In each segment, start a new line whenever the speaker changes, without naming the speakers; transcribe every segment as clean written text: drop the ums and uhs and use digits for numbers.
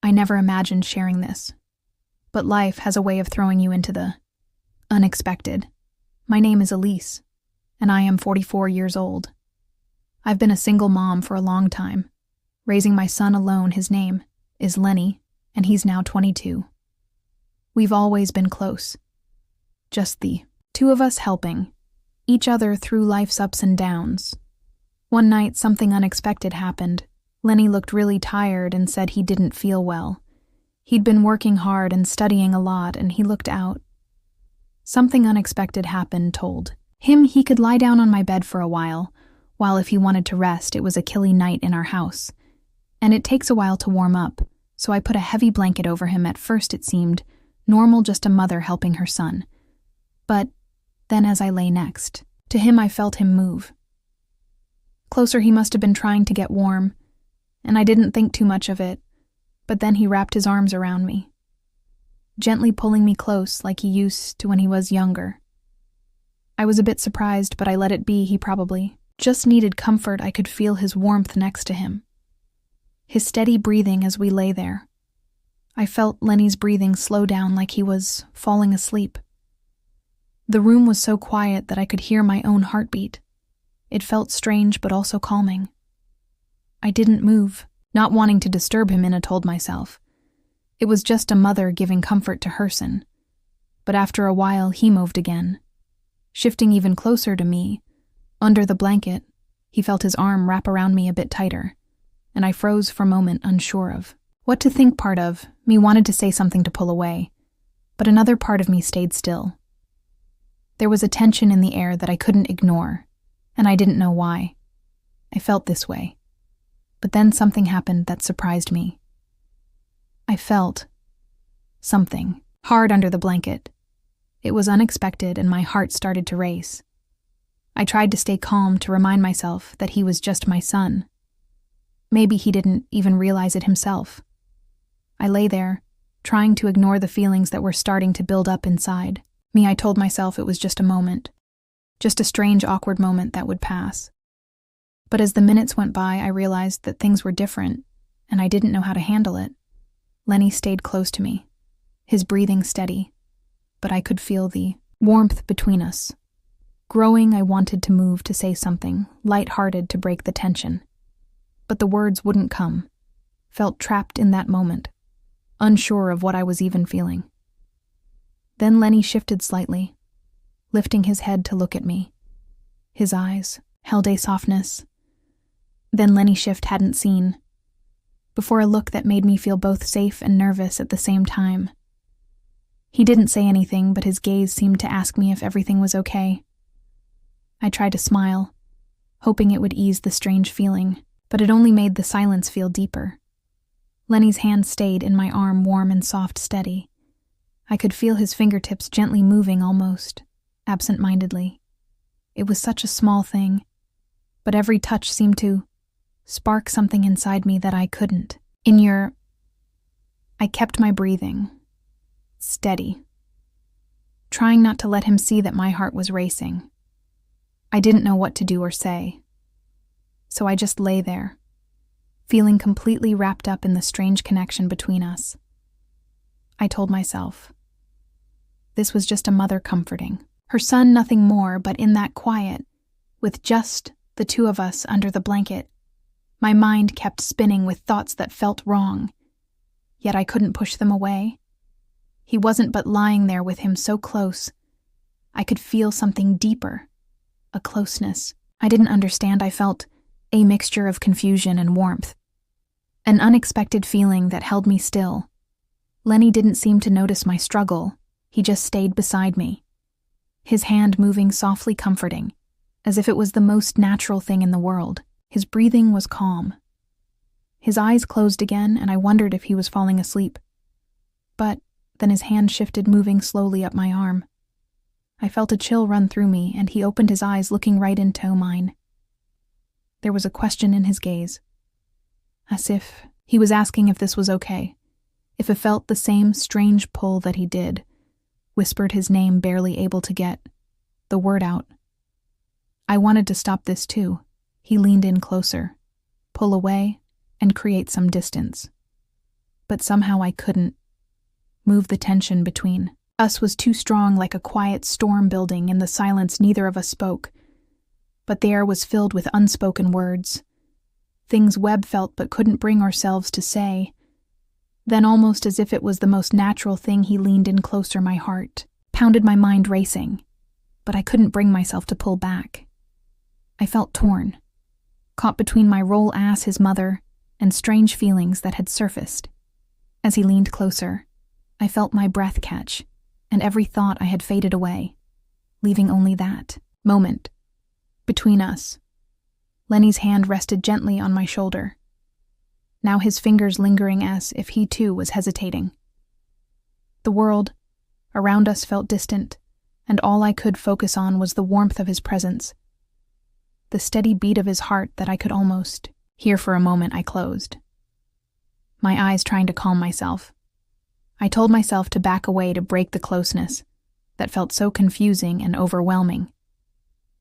I never imagined sharing this, but life has a way of throwing you into the unexpected. My name is Elise, and I am 44 years old. I've been a single mom for a long time, raising my son alone. His name is Lenny, and he's now 22. We've always been close, just the two of us helping each other through life's ups and downs. One night, something unexpected happened. Lenny looked really tired and said he didn't feel well. He'd been working hard and studying a lot, and he looked out. Something unexpected happened, told him he could lie down on my bed for a while if he wanted to rest. It was a chilly night in our house, and it takes a while to warm up, so I put a heavy blanket over him. At first it seemed normal, just a mother helping her son. But then as I lay next to him, I felt him move closer. He must have been trying to get warm, and I didn't think too much of it. But then he wrapped his arms around me, gently pulling me close like he used to when he was younger. I was a bit surprised, but I let it be. He probably just needed comfort. I could feel his warmth next to him, his steady breathing as we lay there. I felt Lenny's breathing slow down like he was falling asleep. The room was so quiet that I could hear my own heartbeat. It felt strange but also calming. I didn't move, not wanting to disturb him, and I told myself it was just a mother giving comfort to her son. But after a while, he moved again, shifting even closer to me. Under the blanket, he felt his arm wrap around me a bit tighter, and I froze for a moment, unsure of what to think. Part of me wanted to say something to pull away, but another part of me stayed still. There was a tension in the air that I couldn't ignore, and I didn't know why. I felt this way. But then something happened that surprised me. I felt something hard under the blanket. It was unexpected, and my heart started to race. I tried to stay calm, to remind myself that he was just my son. Maybe he didn't even realize it himself. I lay there, trying to ignore the feelings that were starting to build up inside me. I told myself it was just a moment, just a strange, awkward moment that would pass. But as the minutes went by, I realized that things were different, and I didn't know how to handle it. Lenny stayed close to me, his breathing steady, but I could feel the warmth between us. Growing, I wanted to move, to say something light-hearted to break the tension. But the words wouldn't come. Felt trapped in that moment, unsure of what I was even feeling. Then Lenny shifted slightly, lifting his head to look at me. His eyes held a softness then Lenny Shift hadn't seen, before, a look that made me feel both safe and nervous at the same time. He didn't say anything, but his gaze seemed to ask me if everything was okay. I tried to smile, hoping it would ease the strange feeling, but it only made the silence feel deeper. Lenny's hand stayed in my arm, warm and soft, steady. I could feel his fingertips gently moving, almost absent-mindedly. It was such a small thing, but every touch seemed to spark something inside me that I couldn't. I kept my breathing steady, trying not to let him see that my heart was racing. I didn't know what to do or say, so I just lay there, feeling completely wrapped up in the strange connection between us. I told myself this was just a mother comforting her son, nothing more. But in that quiet, with just the two of us under the blanket, my mind kept spinning with thoughts that felt wrong, yet I couldn't push them away. He wasn't but lying there with him so close. I could feel something deeper, a closeness I didn't understand. I felt a mixture of confusion and warmth, an unexpected feeling that held me still. Lenny didn't seem to notice my struggle. He just stayed beside me, his hand moving softly, comforting, as if it was the most natural thing in the world. His breathing was calm. His eyes closed again, and I wondered if he was falling asleep. But then his hand shifted, moving slowly up my arm. I felt a chill run through me, and he opened his eyes, looking right into mine. There was a question in his gaze, as if he was asking if this was okay, if it felt the same strange pull that he did. Whispered his name, barely able to get the word out. I wanted to stop this too. He leaned in closer, pull away, and create some distance. but somehow I couldn't move the tension between us was too strong, like a quiet storm building. In the silence, neither of us spoke, but the air was filled with unspoken words, things Webb felt but couldn't bring ourselves to say. Then, almost as if it was the most natural thing, he leaned in closer. My heart pounded, my mind racing, but I couldn't bring myself to pull back. I felt torn, caught between my role as his mother and strange feelings that had surfaced. As he leaned closer, I felt my breath catch, and every thought I had faded away, leaving only that moment between us. Lenny's hand rested gently on my shoulder, now his fingers lingering as if he too was hesitating. The world around us felt distant, and all I could focus on was the warmth of his presence, the steady beat of his heart that I could almost hear. For a moment I closed my eyes, trying to calm myself. I told myself to back away, to break the closeness that felt so confusing and overwhelming.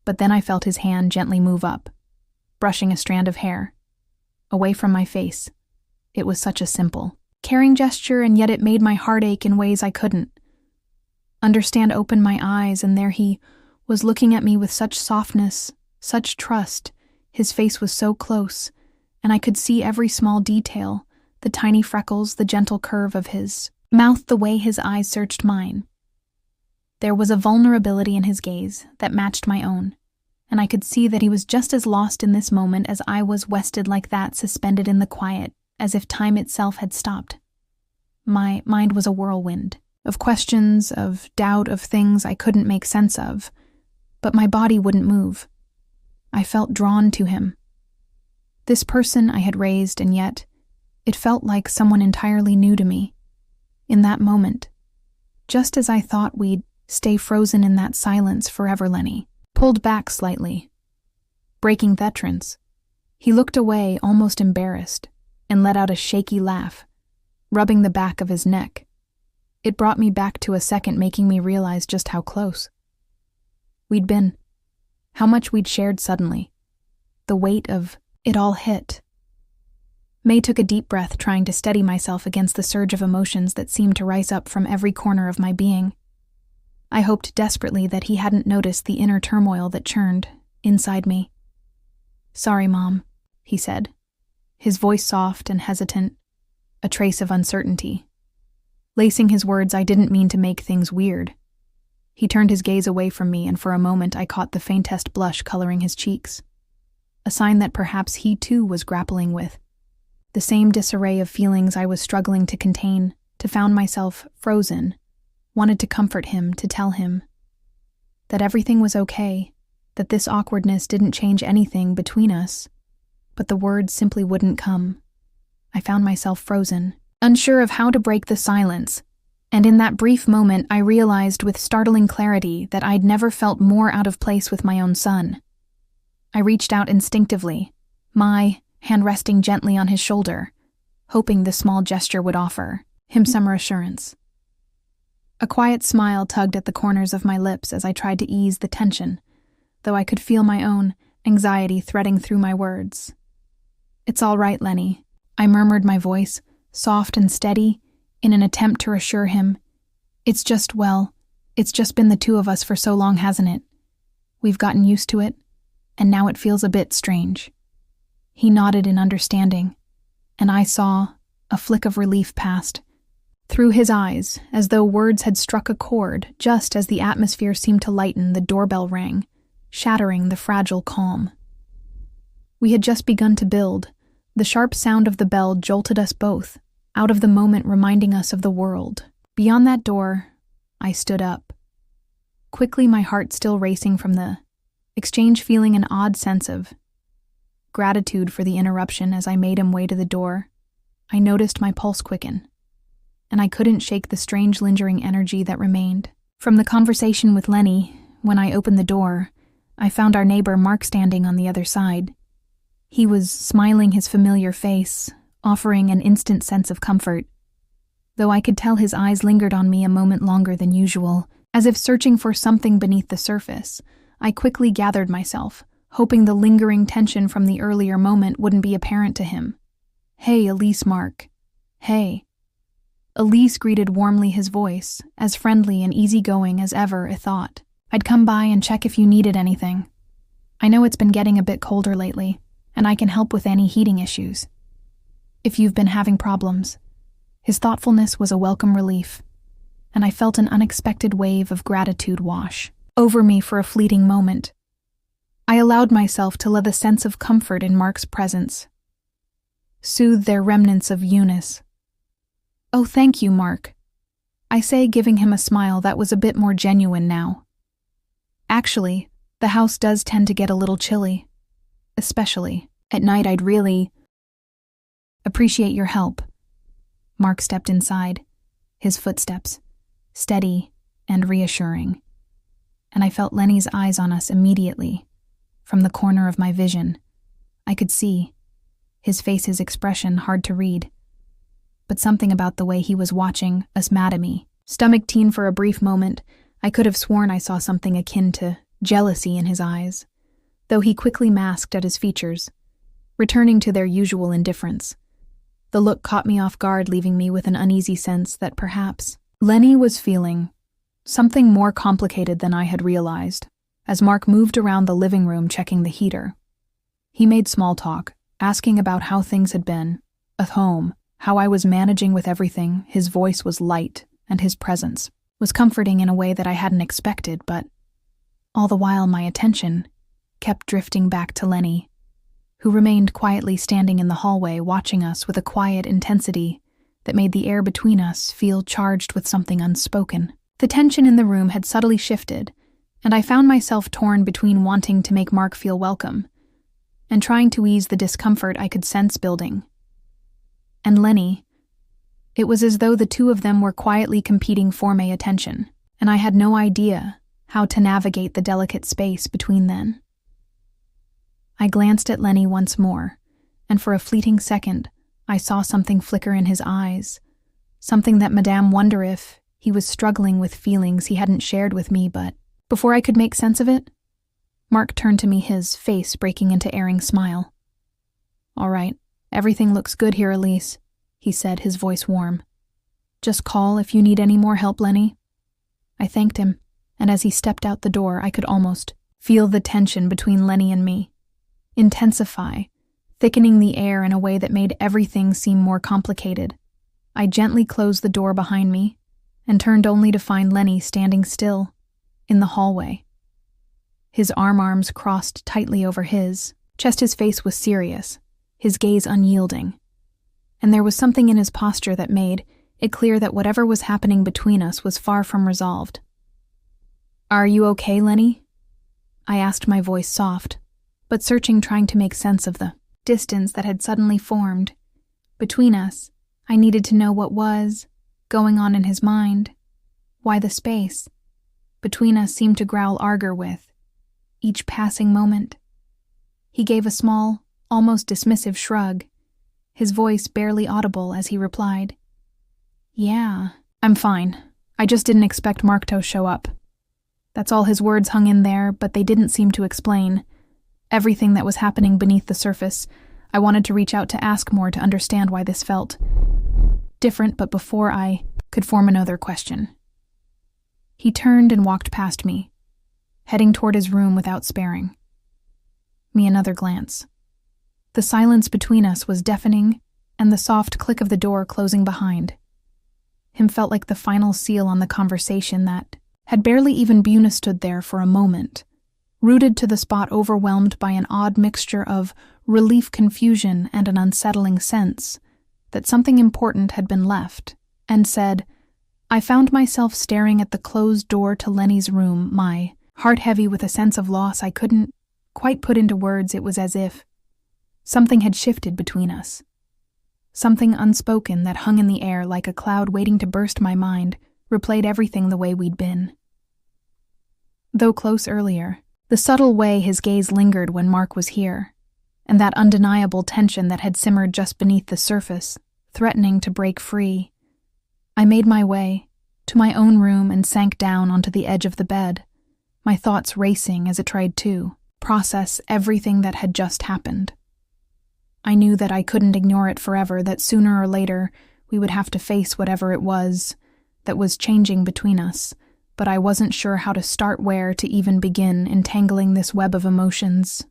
But then I felt his hand gently move up, brushing a strand of hair away from my face. It was such a simple, caring gesture, and yet it made my heart ache in ways I couldn't understand. Opened my eyes, and there he was, looking at me with such softness, such trust. His face was so close, and I could see every small detail, the tiny freckles, the gentle curve of his mouth, the way his eyes searched mine. There was a vulnerability in his gaze that matched my own, and I could see that he was just as lost in this moment as I was, wested like that, suspended in the quiet, as if time itself had stopped. My mind was a whirlwind of questions, of doubt, of things I couldn't make sense of, but my body wouldn't move. I felt drawn to him. This person I had raised, and yet it felt like someone entirely new to me. In that moment, just as I thought we'd stay frozen in that silence forever, Lenny pulled back slightly, breaking that trance. He looked away, almost embarrassed, and let out a shaky laugh, rubbing the back of his neck. It brought me back to a second, making me realize just how close we'd been, how much we'd shared. Suddenly, the weight of it all hit. May took a deep breath, trying to steady myself against the surge of emotions that seemed to rise up from every corner of my being. I hoped desperately that he hadn't noticed the inner turmoil that churned inside me. "Sorry, Mom," he said, his voice soft and hesitant, a trace of uncertainty. Lacing his words, "I didn't mean to make things weird." He turned his gaze away from me, and for a moment I caught the faintest blush coloring his cheeks, a sign that perhaps he too was grappling with the same disarray of feelings I was struggling to contain. To found myself frozen, wanted to comfort him, to tell him that everything was okay, that this awkwardness didn't change anything between us, but the words simply wouldn't come. I found myself frozen, unsure of how to break the silence, and in that brief moment I realized with startling clarity that I'd never felt more out of place with my own son. I reached out instinctively, my hand resting gently on his shoulder, hoping the small gesture would offer him some reassurance. A quiet smile tugged at the corners of my lips as I tried to ease the tension, though I could feel my own anxiety threading through my words. "It's all right, Lenny," I murmured, my voice soft and steady, in an attempt to reassure him. It's just been the two of us for so long, hasn't it? We've gotten used to it, and now it feels a bit strange." He nodded in understanding, and I saw a flick of relief passed through his eyes, as though words had struck a chord. Just as the atmosphere seemed to lighten, the doorbell rang, shattering the fragile calm we had just begun to build. The sharp sound of the bell jolted us both out of the moment, reminding us of the world beyond that door. I stood up quickly, my heart still racing from the exchange, feeling an odd sense of gratitude for the interruption. As I made him way to the door, I noticed my pulse quicken, and I couldn't shake the strange lingering energy that remained from the conversation with Lenny. When I opened the door, I found our neighbor Mark standing on the other side. He was smiling, his familiar face offering an instant sense of comfort, though I could tell his eyes lingered on me a moment longer than usual, as if searching for something beneath the surface. I quickly gathered myself, hoping the lingering tension from the earlier moment wouldn't be apparent to him. "Hey, Elise." "Mark." "Hey," Elise greeted warmly his voice, as friendly and easygoing as ever, I thought. I'd come by and check if you needed anything. I know it's been getting a bit colder lately, and I can help with any heating issues. If you've been having problems. His thoughtfulness was a welcome relief, and I felt an unexpected wave of gratitude wash over me for a fleeting moment. I allowed myself to let a sense of comfort in Mark's presence soothe their remnants of Eunice. "Oh, thank you, Mark," I say, giving him a smile that was a bit more genuine now. Actually, the house does tend to get a little chilly. Especially at night. I'd really appreciate your help. Mark stepped inside, his footsteps steady and reassuring, and I felt Lenny's eyes on us immediately. From the corner of my vision, I could see his face's expression hard to read, but something about the way he was watching us mad at me. Stomach-teen for a brief moment, I could have sworn I saw something akin to jealousy in his eyes, though he quickly masked at his features, returning to their usual indifference. The look caught me off guard, leaving me with an uneasy sense that perhaps Lenny was feeling something more complicated than I had realized. As Mark moved around the living room checking the heater, he made small talk, asking about how things had been at home, how I was managing with everything. His voice was light, and his presence was comforting in a way that I hadn't expected, but all the while my attention kept drifting back to Lenny, who remained quietly standing in the hallway watching us with a quiet intensity that made the air between us feel charged with something unspoken. The tension in the room had subtly shifted, and I found myself torn between wanting to make Mark feel welcome and trying to ease the discomfort I could sense building. And Lenny, it was as though the two of them were quietly competing for my attention, and I had no idea how to navigate the delicate space between them. I glanced at Lenny once more, and for a fleeting second, I saw something flicker in his eyes, something that Madame wonder if he was struggling with feelings he hadn't shared with me, but before I could make sense of it, Mark turned to me, his face breaking into airing smile. "All right, everything looks good here, Elise," he said, his voice warm. "Just call if you need any more help, Lenny." I thanked him, and as he stepped out the door, I could almost feel the tension between Lenny and me intensify, thickening the air in a way that made everything seem more complicated. I gently closed the door behind me and turned only to find Lenny standing still in the hallway, his arms crossed tightly over his chest. His face was serious, his gaze unyielding, and there was something in his posture that made it clear that whatever was happening between us was far from resolved. "Are you okay, Lenny?" I asked, my voice soft, but searching, trying to make sense of the distance that had suddenly formed between us. I needed to know what was going on in his mind, why the space between us seemed to growl arger with each passing moment. He gave a small, almost dismissive shrug, his voice barely audible as he replied, "Yeah, I'm fine. I just didn't expect Mark to show up." That's all his words hung in there, but they didn't seem to explain everything that was happening beneath the surface. I wanted to reach out to ask more, to understand why this felt different, but before I could form another question, he turned and walked past me, heading toward his room without sparing me another glance. The silence between us was deafening, and the soft click of the door closing behind him felt like the final seal on the conversation that had barely even been stood there for a moment, rooted to the spot, overwhelmed by an odd mixture of relief, confusion, and an unsettling sense that something important had been left and said. I found myself staring at the closed door to Lenny's room, my heart heavy with a sense of loss I couldn't quite put into words. It was as if something had shifted between us, something unspoken that hung in the air like a cloud waiting to burst. My mind replayed everything the way we'd been. Though close earlier, the subtle way his gaze lingered when Mark was here, and that undeniable tension that had simmered just beneath the surface, threatening to break free. I made my way to my own room and sank down onto the edge of the bed, my thoughts racing as I tried to process everything that had just happened. I knew that I couldn't ignore it forever, that sooner or later We would have to face whatever it was that was changing between us, but I wasn't sure how to start, where to even begin entangling this web of emotions.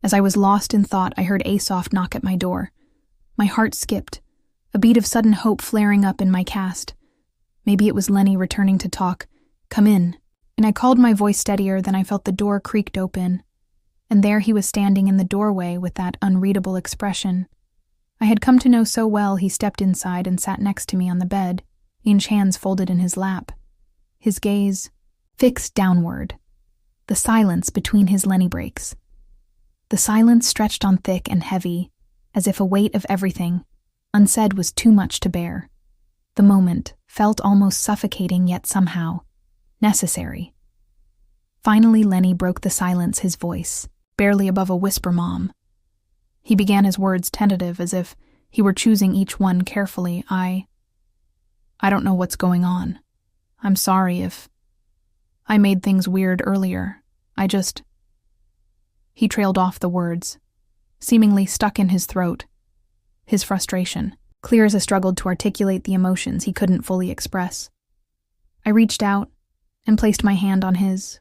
As I was lost in thought, I heard Asof knock at my door. My heart skipped, a beat of sudden hope flaring up in my cast. Maybe it was Lenny returning to talk. "Come in." And I called, my voice steadier. Then I felt the door creaked open, and there he was standing in the doorway with that unreadable expression I had come to know so well. He stepped inside and sat next to me on the bed, each hands folded in his lap, his gaze fixed downward. The silence between his Lenny breaks. The silence stretched on thick and heavy, as if a weight of everything unsaid was too much to bear. The moment felt almost suffocating, yet somehow necessary. Finally, Lenny broke the silence, his voice barely above a whisper, "Mom." He began his words tentative, as if he were choosing each one carefully. I don't know what's going on. I'm sorry if I made things weird earlier. He trailed off the words, seemingly stuck in his throat, his frustration clear as he struggled to articulate the emotions he couldn't fully express. I reached out and placed my hand on his,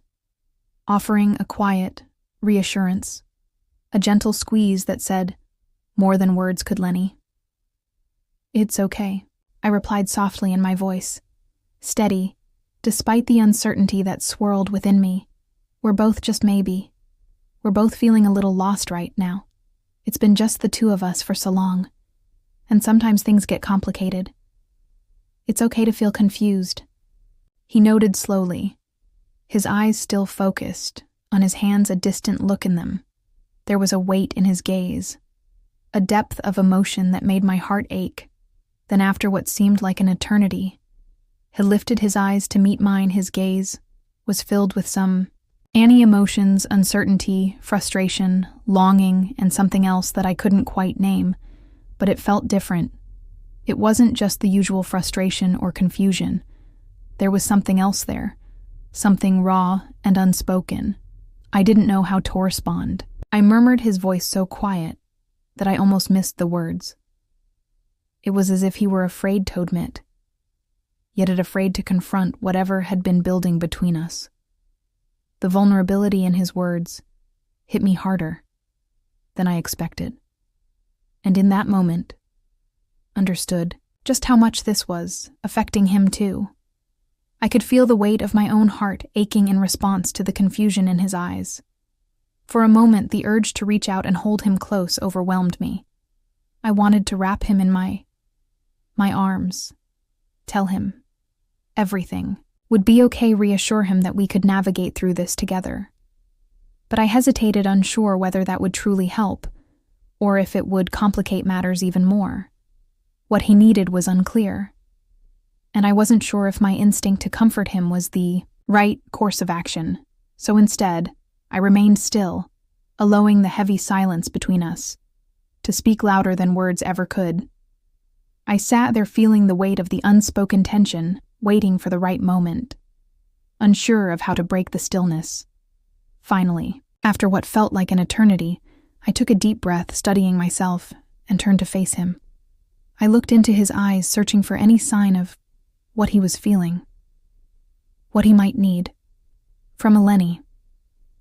offering a quiet reassurance, a gentle squeeze that said more than words could, "Lenny." "It's okay," I replied softly, in my voice steady, despite the uncertainty that swirled within me. "We're both just maybe. We're both feeling a little lost right now. It's been just the two of us for so long, and sometimes things get complicated. It's okay to feel confused." He nodded slowly, his eyes still focused, on his hands a distant look in them. There was a weight in his gaze, a depth of emotion that made my heart ache. Then, after what seemed like an eternity, he lifted his eyes to meet mine. His gaze was filled with some emotions: uncertainty, frustration, longing, and something else that I couldn't quite name, but it felt different. It wasn't just the usual frustration or confusion. There was something else there, something raw and unspoken. I didn't know how to respond. I murmured, his voice so quiet that I almost missed the words. It was as if he were afraid to admit, yet afraid to confront whatever had been building between us. The vulnerability in his words hit me harder than I expected, and in that moment, understood just how much this was affecting him too. I could feel the weight of my own heart aching in response to the confusion in his eyes. For a moment, the urge to reach out and hold him close overwhelmed me. I wanted to wrap him in my arms, tell him everything would be okay, reassure him that we could navigate through this together. But I hesitated, unsure whether that would truly help, or if it would complicate matters even more. What he needed was unclear, and I wasn't sure if my instinct to comfort him was the right course of action. So instead, I remained still, allowing the heavy silence between us to speak louder than words ever could. I sat there feeling the weight of the unspoken tension, waiting for the right moment, unsure of how to break the stillness. Finally, after what felt like an eternity, I took a deep breath, studying myself, and turned to face him. I looked into his eyes, searching for any sign of what he was feeling, what he might need from a Lenny.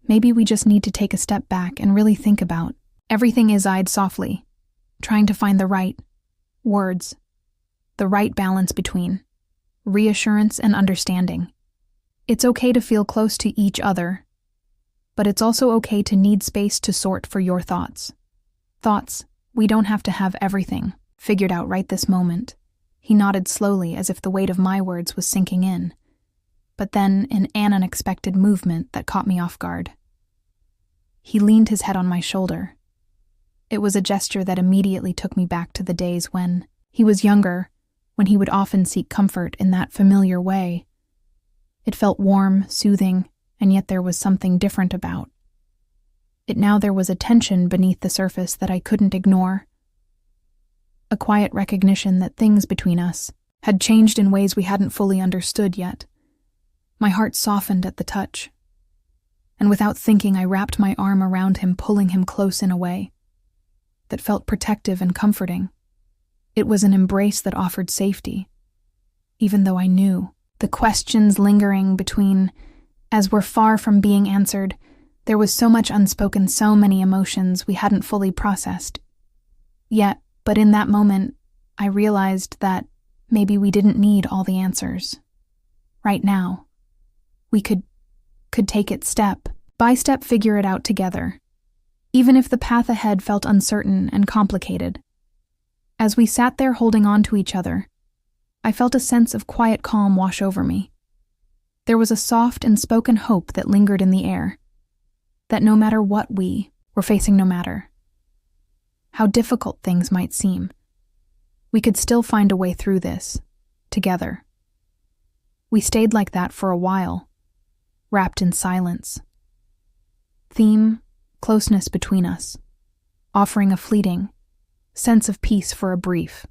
Maybe we just need to take a step back and really think about everything. I sighed softly, trying to find the right words, the right balance between reassurance and understanding. It's okay to feel close to each other, but it's also okay to need space to sort for your thoughts. We don't have to have everything figured out right this moment. He nodded slowly, as if the weight of my words was sinking in. But then, in an unexpected movement that caught me off guard, he leaned his head on my shoulder. It was a gesture that immediately took me back to the days when he was younger, when he would often seek comfort in that familiar way. It felt warm, soothing, and yet there was something different about it. Now there was a tension beneath the surface that I couldn't ignore. A quiet recognition that things between us had changed in ways we hadn't fully understood yet. My heart softened at the touch, and without thinking, I wrapped my arm around him, pulling him close in a way that felt protective and comforting. It was an embrace that offered safety, even though I knew. The questions lingering between, as were far from being answered, there was so much unspoken, so many emotions we hadn't fully processed. But in that moment, I realized that maybe we didn't need all the answers. Right now, we could take it step by step, figure it out together, even if the path ahead felt uncertain and complicated. As we sat there holding on to each other, I felt a sense of quiet calm wash over me. There was a soft and spoken hope that lingered in the air, that no matter what we were facing, no matter how difficult things might seem, we could still find a way through this, together. We stayed like that for a while, wrapped in silence. Theme, closeness between us, offering a fleeting sense of peace for a brief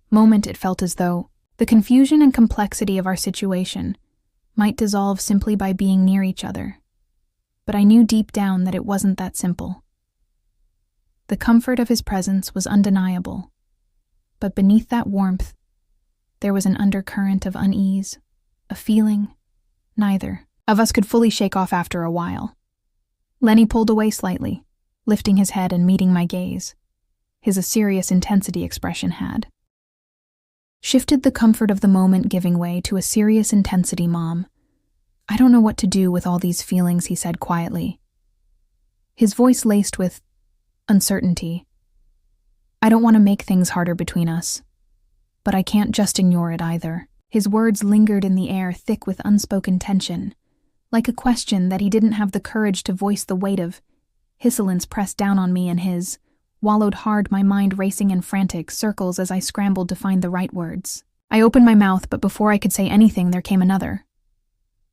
moment. It felt as though the confusion and complexity of our situation might dissolve simply by being near each other. But I knew deep down that it wasn't that simple. The comfort of his presence was undeniable, but beneath that warmth, there was an undercurrent of unease, a feeling neither of us could fully shake off after a while. Lenny pulled away slightly, lifting his head and meeting my gaze. His serious intensity expression had shifted, the comfort of the moment giving way to a serious intensity. "Mom, I don't know what to do with all these feelings," he said quietly, his voice laced with uncertainty. "I don't want to make things harder between us, but I can't just ignore it either." His words lingered in the air, thick with unspoken tension, like a question that he didn't have the courage to voice. The weight of his silence pressed down on me, and his wallowed hard, my mind racing in frantic circles as I scrambled to find the right words. I opened my mouth, but before I could say anything, there came another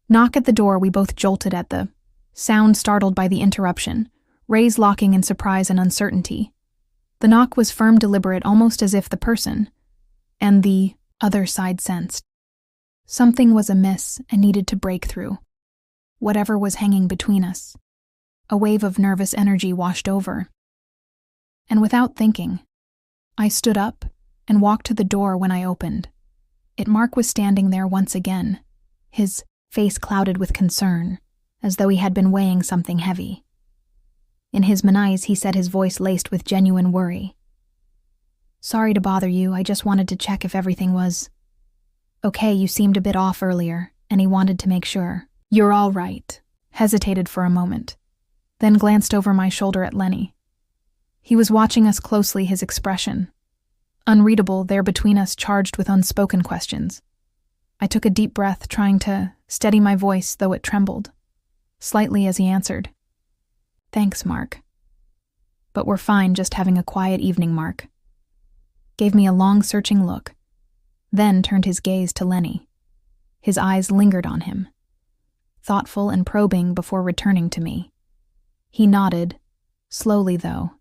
knock at the door. We both jolted at the sound, startled by the interruption, rays locking in surprise and uncertainty. The knock was firm, deliberate, almost as if the person and the other side sensed something was amiss and needed to break through whatever was hanging between us. A wave of nervous energy washed over, and without thinking, I stood up and walked to the door. When I opened it, Mark was standing there once again, his face clouded with concern, as though he had been weighing something heavy. In his eyes, he said, his voice laced with genuine worry, "Sorry to bother you, I just wanted to check if everything was okay. You seemed a bit off earlier," and he wanted to make sure. "You're all right." Hesitated for a moment, then glanced over my shoulder at Lenny. He was watching us closely, his expression unreadable there between us, charged with unspoken questions. I took a deep breath, trying to steady my voice, though it trembled slightly as he answered, "Thanks, Mark. But we're fine, just having a quiet evening." Mark gave me a long, searching look, then turned his gaze to Lenny. His eyes lingered on him, thoughtful and probing, before returning to me. He nodded, slowly though.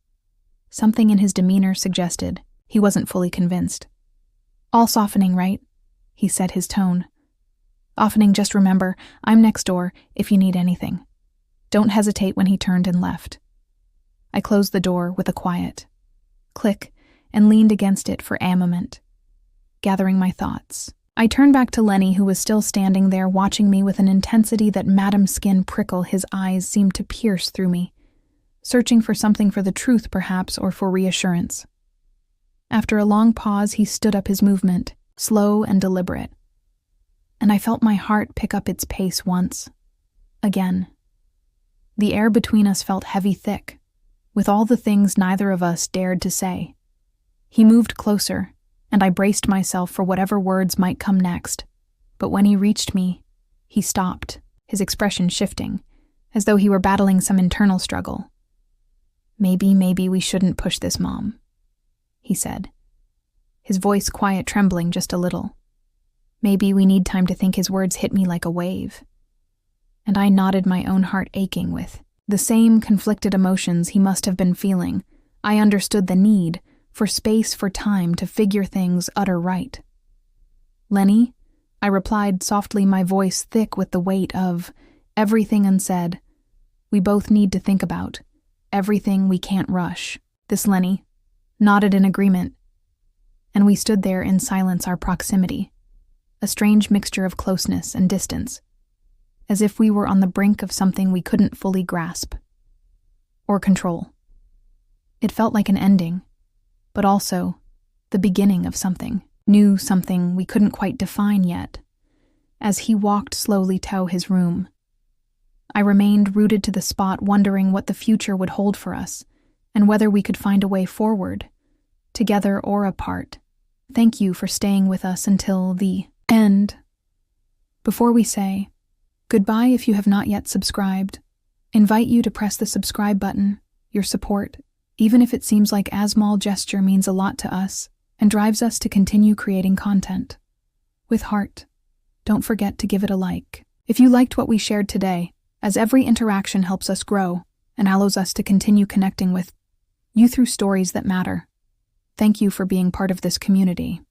Something in his demeanor suggested he wasn't fully convinced. "All softening, right?" he said, his tone softening. "Just remember, I'm next door if you need anything." Don't hesitate. When he turned and left, I closed the door with a quiet click and leaned against it for a moment, gathering my thoughts. I turned back to Lenny, who was still standing there, watching me with an intensity that made my skin prickle. His eyes seemed to pierce through me, searching for something, for the truth perhaps, or for reassurance. After a long pause, he stood up, his movement slow and deliberate, and I felt my heart pick up its pace once again. The air between us felt heavy, thick, with all the things neither of us dared to say. He moved closer, and I braced myself for whatever words might come next. But when he reached me, he stopped, his expression shifting, as though he were battling some internal struggle. Maybe we shouldn't push this, Mom," he said, his voice quiet, trembling just a little. "Maybe we need time to think." His words hit me like a wave, and I nodded, my own heart aching with the same conflicted emotions he must have been feeling. I understood the need for space, for time to figure things right. "Lenny," I replied softly, my voice thick with the weight of everything unsaid. "We both need to think about everything. We can't rush this." Lenny nodded in agreement, and we stood there in silence, our proximity, a strange mixture of closeness and distance, as if we were on the brink of something we couldn't fully grasp or control. It felt like an ending, but also the beginning of something new, something we couldn't quite define yet. As he walked slowly to his room, I remained rooted to the spot, wondering what the future would hold for us and whether we could find a way forward, together or apart. Thank you for staying with us until the end. Before we say goodbye, if you have not yet subscribed, invite you to press the subscribe button. Your support, even if it seems like a small gesture, means a lot to us and drives us to continue creating content. With heart, don't forget to give it a like if you liked what we shared today, as every interaction helps us grow and allows us to continue connecting with you through stories that matter. Thank you for being part of this community.